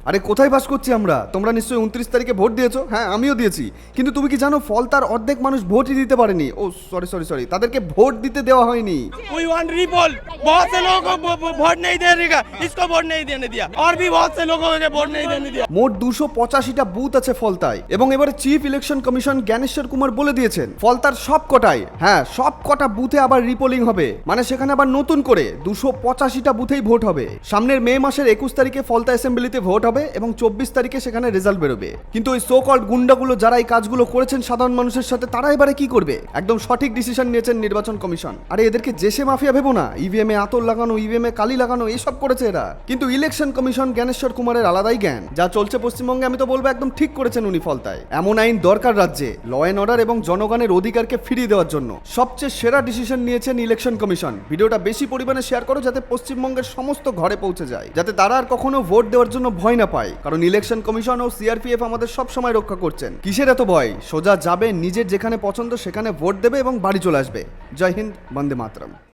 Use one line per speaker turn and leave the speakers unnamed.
আরে কোথায় বাস করছি আমরা? তোমরা নিশ্চয়ই 29 তারিখে ভোট দিয়েছো। হ্যাঁ, আমিও দিয়েছি। কিন্তু তুমি কি জানো ফলতার অর্ধেক মানুষ ভোটই দিতে পারেনি। ও সরি, তাদেরকে ভোট দিতে দেওয়া হয়নি।
We want recall। बहुत से लोगों को वोट नहीं देने का, इसको वोट नहीं देने दिया, और भी बहुत से लोगों को वोट नहीं देने दिया।
মোট 285টা বুথ আছে ফলতায়, এবং এবারে chief election commission Gyaneshwar Kumar বলে দিয়েছেন ফলতার সব কটায়, হ্যাঁ সব কটা বুথে আবার রিপোলিং হবে। মানে সেখানে আবার নতুন করে 285টা বুথেই ভোট হবে। সামনের মে মাসের 21 তারিখে ফলতা অ্যাসেম্বলিতে ভোট হবে এবং 24 তারিখে সেখানে রেজাল্ট বেরোবে। কিন্তু ওই সো কল্ড গুন্ডাগুলো যারা এই কাজগুলো করেছেন সাধারণ মানুষের সাথে, তারা এবারে কি করবে? একদম সঠিক ডিসিশন নিয়েছেন নির্বাচন কমিশন। আরে এদেরকে জেসে মাফিয়া ভেবো না। ইভিএম এ আতর লাগানো, ইভিএম এ কালি লাগানো, এইসব করেছে এরা। কিন্তু ইলেকশন কমিশন জ্ঞানেশ্বর কুমারের আলাদাই জ্ঞান। যা চলছে পশ্চিমবঙ্গে আমি তো বলবো একদম ঠিক করেছেন উনি ফলতায়। এমন আইন দরকার রাজ্যে, ল অ্যান্ড অর্ডার এবং জনগণের অধিকারকে ফিরিয়ে দেওয়ার জন্য। সবচেয়ে সেরা ডিসিশন নিয়েছেন ইলেকশন কমিশন। ভিডিওটা বেশি পরিমাণে শেয়ার করো যাতে পশ্চিমবঙ্গের সমস্ত ঘরে পৌঁছে যায়, যাতে তারা আর কখনো ভোট দেওয়ার জন্য ভয় না পায়। কারণ ইলেকশন কমিশন ও সিআরপিএফ আমাদের সব সময় রক্ষা করছেন। কিসের এত ভয়? সোজা যাবে, নিজের যেখানে পছন্দ সেখানে ভোট দেবে এবং বাড়ি চলে আসবে। জয় হিন্দ, বন্দে মাতরম।